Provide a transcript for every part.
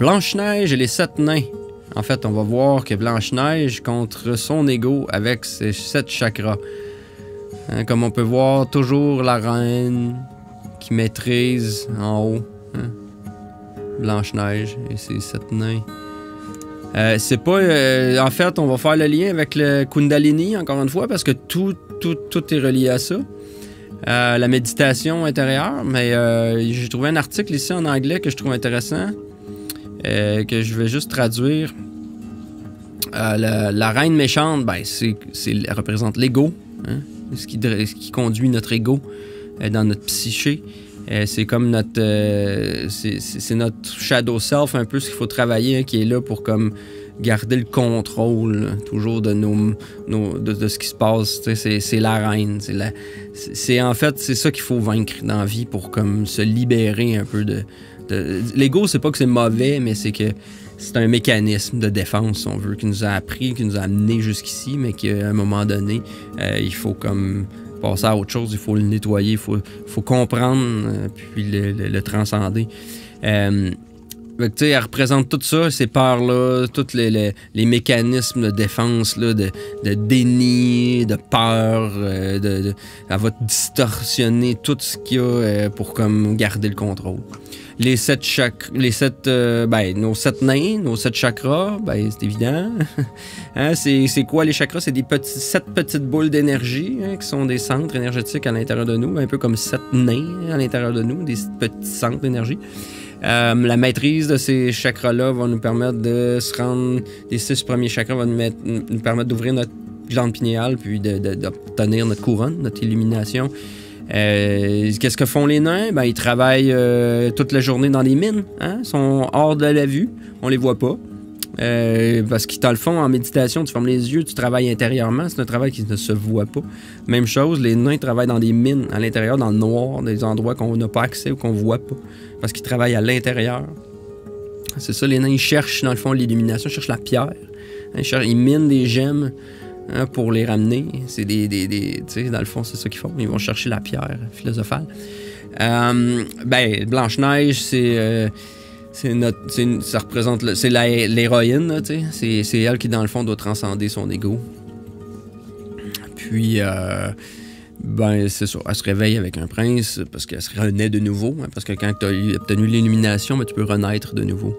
Blanche-Neige et les 7 nains. En fait, on va voir que Blanche-Neige contre son ego avec ses 7 chakras. Hein, comme on peut voir, toujours la reine qui maîtrise en haut. Hein? Blanche-Neige et ses 7 nains. C'est pas... en fait, on va faire le lien avec le Kundalini, encore une fois, parce que tout est relié à ça. La méditation intérieure, mais j'ai trouvé un article ici en anglais que je trouve intéressant, que je vais juste traduire. La reine méchante, ben, elle représente l'ego, hein? Ce qui conduit notre ego dans notre psyché. C'est comme notre... c'est notre shadow self, un peu ce qu'il faut travailler, hein, qui est là pour comme garder le contrôle, là, toujours de de ce qui se passe. C'est la reine. En fait, c'est ça qu'il faut vaincre dans la vie pour comme se libérer un peu de l'ego, c'est pas que c'est mauvais, mais c'est que c'est un mécanisme de défense, si on veut, qui nous a appris, qui nous a amené jusqu'ici, mais qu'à un moment donné, il faut comme passer à autre chose, il faut le nettoyer, il faut comprendre, puis le transcender. Elle représente tout ça, ces peurs-là, tous les mécanismes de défense, là, de déni, de peur, elle va distorsionner tout ce qu'il y a pour comme garder le contrôle. Nos 7 nains, nos 7 chakras, ben, c'est évident. Hein, c'est quoi les chakras? C'est 7 petites boules d'énergie, hein, qui sont des centres énergétiques à l'intérieur de nous, un peu comme 7 nains à l'intérieur de nous, des petits centres d'énergie. La maîtrise de ces chakras-là va nous permettre de se rendre... Les 6 premiers chakras vont nous permettre d'ouvrir notre glande pinéale, puis d'obtenir notre couronne, notre illumination. Qu'est-ce que font les nains? Ben, ils travaillent toute la journée dans les mines. Hein? Ils sont hors de la vue. On les voit pas. Parce qu'ils, dans le fond, en méditation, tu fermes les yeux, tu travailles intérieurement. C'est un travail qui ne se voit pas. Même chose, les nains travaillent dans des mines, à l'intérieur, dans le noir, des endroits qu'on n'a pas accès ou qu'on voit pas. Parce qu'ils travaillent à l'intérieur. C'est ça, les nains, ils cherchent, dans le fond, l'illumination, ils cherchent la pierre. Hein? Ils minent des gemmes. Hein, pour les ramener. C'est tu sais, dans le fond, c'est ça qu'ils font. Ils vont chercher la pierre philosophale. Blanche-Neige, ça représente... C'est l'héroïne, tu sais. C'est elle qui, dans le fond, doit transcender son ego. Puis, c'est ça. Elle se réveille avec un prince parce qu'elle se renaît de nouveau. Hein, parce que quand tu as obtenu l'illumination, ben, tu peux renaître de nouveau.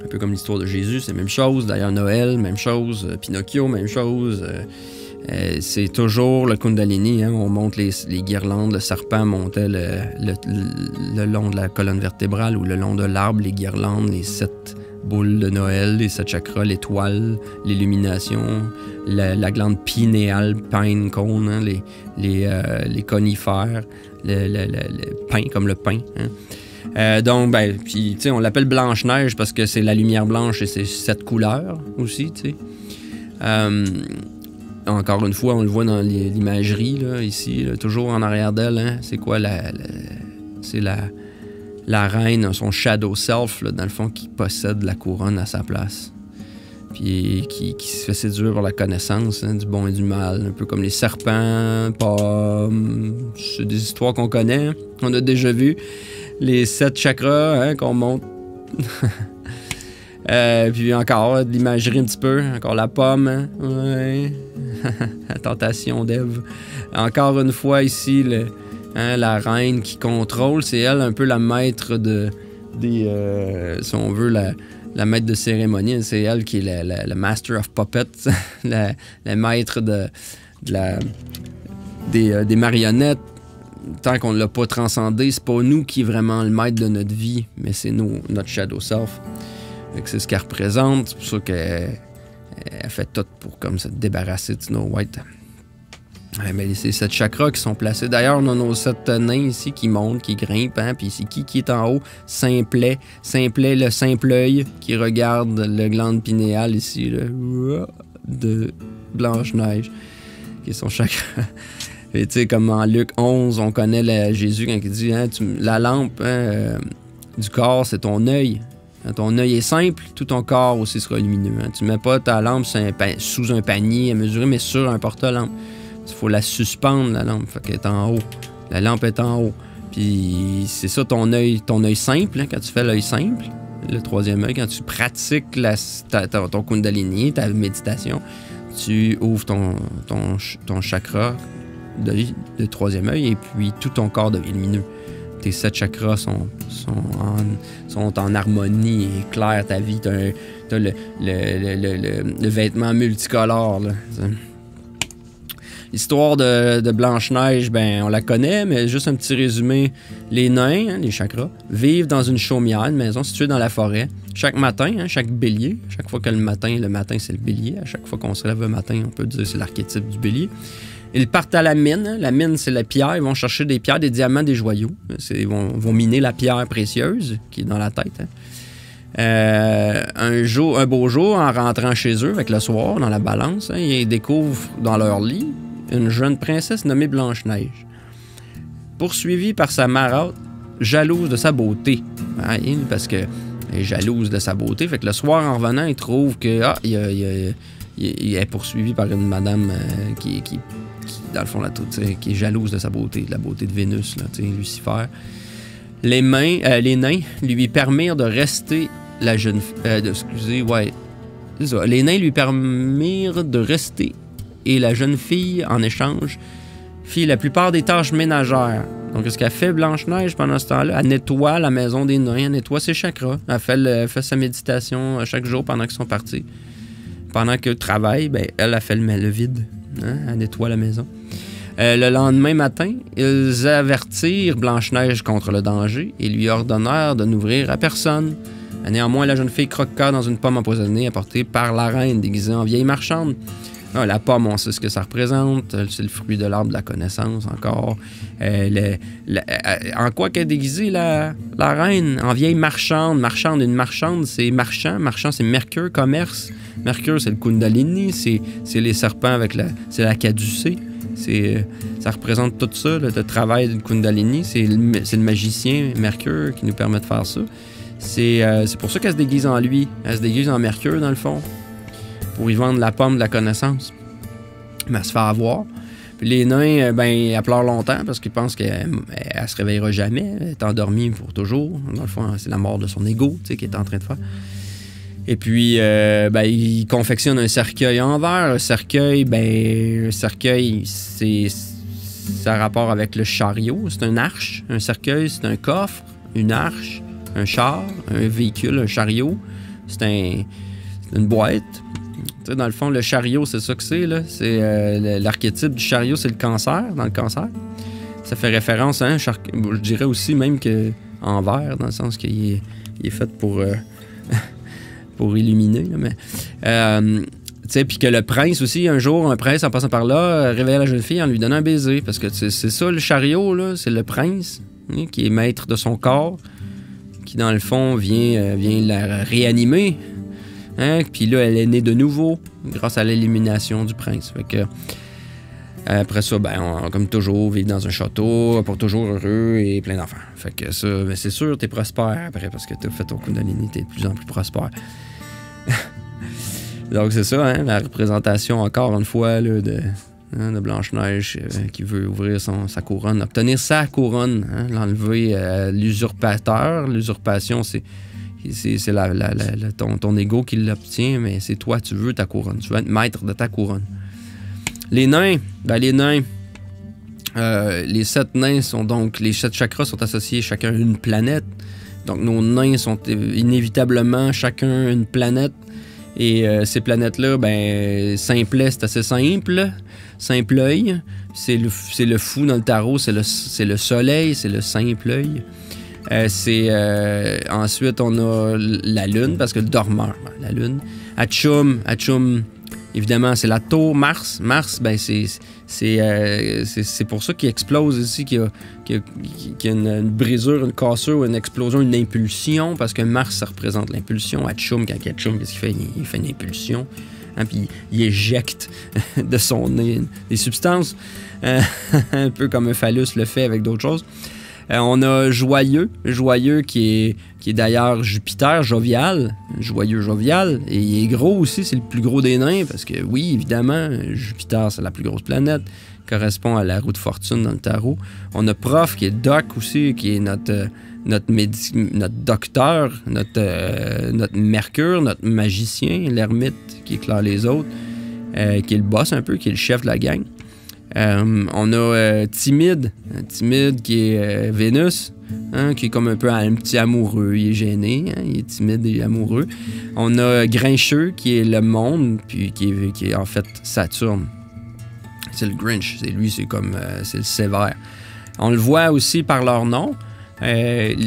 Un peu comme l'histoire de Jésus, c'est la même chose. D'ailleurs, Noël, même chose. Pinocchio, même chose. C'est toujours le Kundalini. Hein? On monte les guirlandes. Le serpent montait le long de la colonne vertébrale ou le long de l'arbre, les guirlandes, les 7 boules de Noël, les 7 chakras, l'étoile, l'illumination, la glande pinéale, pine cone, hein? les conifères, le pain comme le pain. Hein? Puis, tu sais, on l'appelle Blanche-Neige parce que c'est la lumière blanche et c'est 7 couleurs aussi, tu sais. Encore une fois, on le voit dans l'imagerie, là, ici, là, toujours en arrière d'elle, hein. C'est quoi c'est la reine, son shadow self, là, dans le fond, qui possède la couronne à sa place. Puis qui se fait séduire par la connaissance, hein, du bon et du mal, un peu comme les serpents, pommes. C'est des histoires qu'on connaît, on a déjà vu. Les 7 chakras, hein, qu'on monte. Puis encore de l'imagerie un petit peu. Encore la pomme. Hein? Ouais. La tentation d'Ève. Encore une fois ici, la reine qui contrôle. C'est elle un peu la maître si on veut, la maître de cérémonie. C'est elle qui est la master of puppets. la maître des marionnettes. Tant qu'on ne l'a pas transcendé, c'est pas nous qui est vraiment le maître de notre vie, mais c'est notre shadow self. C'est ce qu'elle représente. C'est pour ça qu'elle fait tout pour comme se débarrasser de Snow White. Mais c'est 7 chakras qui sont placés. D'ailleurs, on a nos 7 nains ici qui montent, qui grimpent. Hein, puis c'est qui est en haut? Simplet. Simplet, le simple œil qui regarde le glande pinéale ici, là, de Blanche-Neige, qui est son chakra. Et tu sais, comme en Luc 11, on connaît Jésus quand il dit hein, la lampe du corps, c'est ton œil. Quand ton œil est simple, tout ton corps aussi sera lumineux. Hein. Tu mets pas ta lampe sous un panier à mesurer, mais sur un porte-lampe. Il faut la suspendre, la lampe. Fait qu'elle est en haut. La lampe est en haut. Puis c'est ça ton œil simple, hein, quand tu fais l'œil simple. le troisième œil, quand tu pratiques ton Kundalini, ta méditation, tu ouvres ton chakra de troisième œil et puis tout ton corps devient lumineux. Tes 7 chakras sont en harmonie et clair. Ta vie, t'as le vêtement multicolore. L'histoire de Blanche-Neige, ben on la connaît, mais juste un petit résumé. Les nains, les chakras, vivent dans une chaumière, une maison située dans la forêt. Chaque matin, chaque bélier, chaque fois que le matin c'est le bélier. À chaque fois qu'on se lève le matin, on peut dire que c'est l'archétype du bélier. Ils partent à la mine. La mine, c'est la pierre. Ils vont chercher des pierres, des diamants, des joyaux. Ils vont miner la pierre précieuse qui est dans la tête. Un beau jour, en rentrant chez eux, avec le soir, dans la balance, ils découvrent dans leur lit une jeune princesse nommée Blanche-Neige, poursuivie par sa marâtre, jalouse de sa beauté. Parce qu'elle est jalouse de sa beauté. Fait que le soir, en revenant, ils trouvent que il est poursuivi par une madame qui dans le fond, là, qui est jalouse de sa beauté, de la beauté de Vénus, là, Lucifer. Les nains lui permirent de rester la jeune fille. C'est ça. Les nains lui permirent de rester et la jeune fille, en échange, fit la plupart des tâches ménagères. Donc, ce qu'a fait Blanche-Neige pendant ce temps-là, elle nettoie la maison des nains, elle nettoie ses chakras, elle fait sa méditation chaque jour pendant qu'ils sont partis. Pendant qu'eux travaillent, ben, elle a fait le vide. Elle nettoie la maison. Le lendemain matin, ils avertirent Blanche-Neige contre le danger et lui ordonnèrent de n'ouvrir à personne. Néanmoins, la jeune fille croqua dans une pomme empoisonnée apportée par la reine déguisée en vieille marchande. La pomme, on sait ce que ça représente. C'est le fruit de l'arbre de la connaissance encore. En quoi qu'elle est déguisée, la reine? En vieille marchande. Une marchande, c'est marchand. Marchand, c'est Mercure, commerce. Mercure, c'est le Kundalini. C'est les serpents avec c'est la caducée. Ça représente tout ça, le travail du Kundalini. C'est le magicien Mercure qui nous permet de faire ça. C'est pour ça qu'elle se déguise en lui. Elle se déguise en Mercure, dans le fond, pour y vendre la pomme de la connaissance. Mais elle se fait avoir. Puis les nains, elle pleure longtemps parce qu'ils pensent qu'elle se réveillera jamais. Elle est endormie pour toujours. Dans le fond, c'est la mort de son ego qu'il est en train de faire. Et puis, il confectionne un cercueil en verre. Un cercueil, ça a rapport avec le chariot. C'est une arche. Un cercueil, c'est un coffre, une arche, un char, un véhicule, un chariot. C'est une boîte. T'sais, dans le fond, le chariot, c'est ça que c'est. C'est l'archétype du chariot, c'est le cancer, dans le cancer. Ça fait référence à je dirais aussi même qu'en verre, dans le sens qu'il est fait pour illuminer. Puis que le prince aussi, un jour, un prince en passant par là, réveille la jeune fille en lui donnant un baiser. Parce que c'est ça, le chariot, là, c'est le prince qui est maître de son corps, qui, dans le fond, vient la réanimer. Puis là, elle est née de nouveau grâce à l'illumination du prince. Fait que, après ça, on, comme toujours, vivre dans un château, pour toujours heureux et plein d'enfants. Fait que ça, c'est sûr, t'es prospère après parce que t'as fait ton Kundalini, t'es de plus en plus prospère. Donc c'est ça, la représentation, encore une fois, là, de Blanche-Neige qui veut ouvrir sa couronne, obtenir sa couronne, l'enlever à l'usurpateur. L'usurpation, c'est ton ego qui l'obtient, mais c'est toi, tu veux ta couronne. Tu veux être maître de ta couronne. Les nains, les 7 nains sont donc... Les 7 chakras sont associés chacun à une planète. Donc, nos nains sont inévitablement chacun une planète. Et ces planètes-là, simplet, c'est assez simple. Simple œil. C'est le fou dans le tarot, c'est le soleil, c'est le simple œil. Ensuite, on a la lune, parce que le dormeur, la lune. Achum, évidemment, c'est la tour. Mars, c'est pour ça qu'il explose ici, qu'il y a une brisure, une cassure, une explosion, une impulsion, parce que Mars, ça représente l'impulsion. Achum, qu'est-ce qu'il fait? Il fait une impulsion, puis il éjecte de son nez des substances, un peu comme un phallus le fait avec d'autres choses. On a Joyeux qui est d'ailleurs Jupiter, jovial, joyeux, jovial, et il est gros aussi, c'est le plus gros des nains, parce que oui, évidemment, Jupiter, c'est la plus grosse planète, correspond à la roue de fortune dans le tarot. On a Prof, qui est Doc aussi, qui est notre docteur, notre Mercure, notre magicien, l'ermite qui éclaire les autres, qui est le boss un peu, qui est le chef de la gang. On a Timide qui est Vénus, hein, qui est comme un peu un petit amoureux, il est gêné, hein, il est timide et amoureux. On a Grincheux qui est le monde, puis qui est en fait Saturne. C'est le Grinch, c'est lui, c'est le sévère. On le voit aussi par leur nom.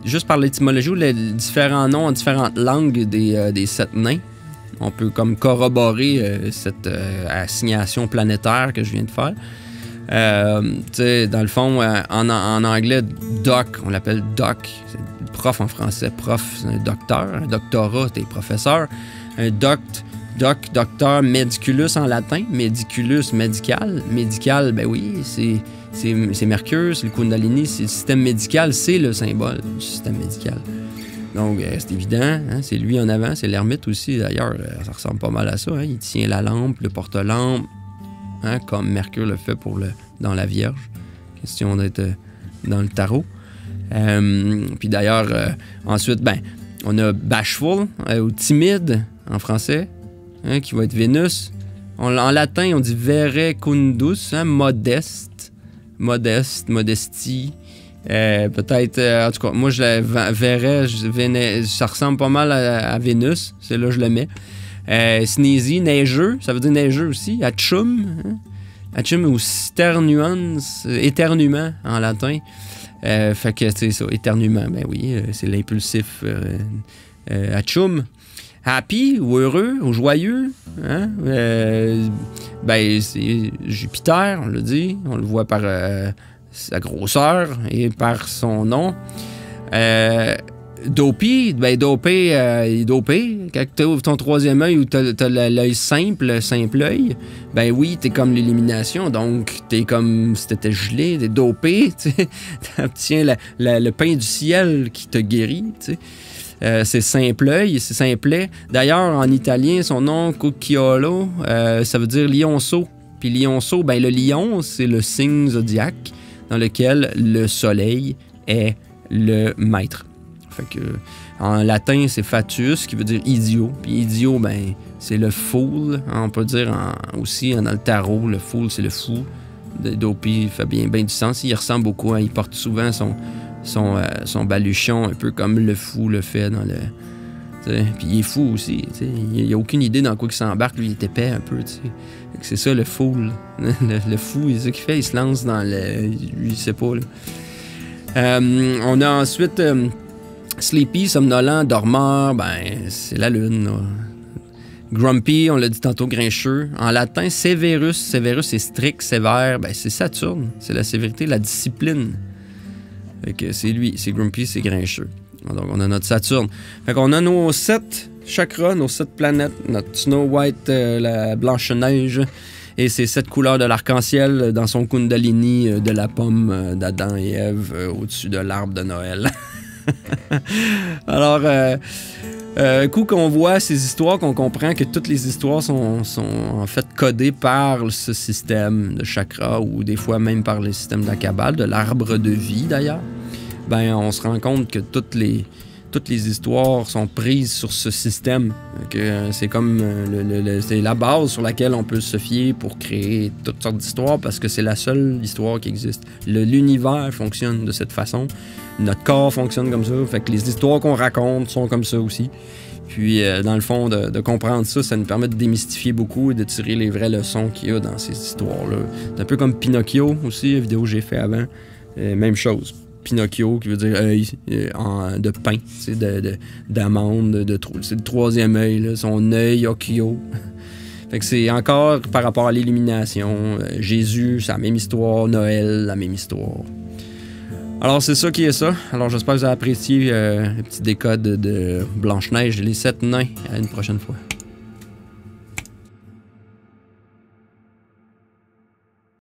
Juste par l'étymologie ou les différents noms en différentes langues des 7 nains. On peut comme corroborer cette assignation planétaire que je viens de faire. Dans le fond, en anglais, Doc, on l'appelle Doc. C'est prof en français. Prof, c'est un docteur. Un doctorat, t'es professeur. Un docteur, mediculus en latin. Mediculus, médical. Médical, ben oui, c'est Mercure, c'est le Kundalini, c'est le système médical, c'est le symbole du système médical. Donc, c'est évident, hein, c'est lui en avant, c'est l'ermite aussi, d'ailleurs, ça ressemble pas mal à ça. Hein, il tient la lampe, le porte-lampe, hein, comme Mercure le fait dans la Vierge. Question d'être dans le tarot. Puis d'ailleurs, ensuite, on a Bashful, ou timide en français, hein, qui va être Vénus. En latin, on dit verecundus, hein, modeste, modestie. Peut-être, en tout cas, moi je la verrais, ça ressemble pas mal à Vénus, c'est là que je le mets. Sneezy, neigeux, ça veut dire neigeux aussi. Achum, hein? Achum ou sternuans, éternuement en latin. Fait que c'est ça, éternuement, ben oui, c'est l'impulsif achum. Happy ou heureux ou joyeux, hein? C'est Jupiter, on le dit, on le voit par sa grosseur et par son nom. Dopey, dopé, il est dopé. Quand tu ouvres ton troisième œil ou tu as l'œil simple œil, ben oui, t'es comme l'élimination, donc t'es comme si t'étais gelé, t'es dopé, tu obtiens le pain du ciel qui te guérit, tu sais. C'est simple-œil, c'est simplet. D'ailleurs, en italien, son nom, Cucchiolo, ça veut dire lionceau. Puis lionceau, le lion, c'est le signe zodiaque dans lequel le soleil est le maître. Fait que, en latin, c'est fatuus, qui veut dire idiot. Puis idiot, c'est le fool. On peut dire aussi dans le tarot, le fool, c'est le fou. Dopey fait bien du sens. Il ressemble beaucoup, hein, il porte souvent son baluchon, un peu comme le fou le fait dans le... Puis il est fou aussi. Il n'y a aucune idée dans quoi il s'embarque. Lui, il est épais un peu. C'est ça le fou. Le fou, c'est ça qu'il fait. Il se lance dans le... Lui, il sait pas. Là. On a ensuite Sleepy, somnolent, dormeur. C'est la lune. Là. Grumpy, on l'a dit tantôt, grincheux. En latin, Severus. Severus, c'est strict, sévère. C'est Saturne. C'est la sévérité, la discipline. Fait que c'est lui, c'est Grumpy, c'est grincheux. Donc, on a notre Saturne. Fait qu'on a nos 7 chakras, nos 7 planètes, notre Snow White, la Blanche-Neige, et ces 7 couleurs de l'arc-en-ciel dans son Kundalini de la pomme d'Adam et Ève au-dessus de l'arbre de Noël. Alors, coup qu'on voit ces histoires, qu'on comprend que toutes les histoires sont en fait codées par ce système de chakras ou des fois même par le système de la Kabbale, de l'arbre de vie d'ailleurs, on se rend compte que toutes les histoires sont prises sur ce système. Que c'est comme c'est la base sur laquelle on peut se fier pour créer toutes sortes d'histoires parce que c'est la seule histoire qui existe. L'univers fonctionne de cette façon. Notre corps fonctionne comme ça. Fait que les histoires qu'on raconte sont comme ça aussi. Puis, dans le fond, de comprendre ça, ça nous permet de démystifier beaucoup et de tirer les vraies leçons qu'il y a dans ces histoires-là. C'est un peu comme Pinocchio aussi, la vidéo que j'ai fait avant. Même chose. Pinocchio, qui veut dire œil de pain, d'amande, c'est le troisième œil, là, son œil, Occhio. Fait que c'est encore par rapport à l'illumination. Jésus, c'est la même histoire. Noël, la même histoire. Alors, c'est ça qui est ça. Alors, j'espère que vous avez apprécié le petit décode de Blanche-Neige et les 7 nains. À une prochaine fois.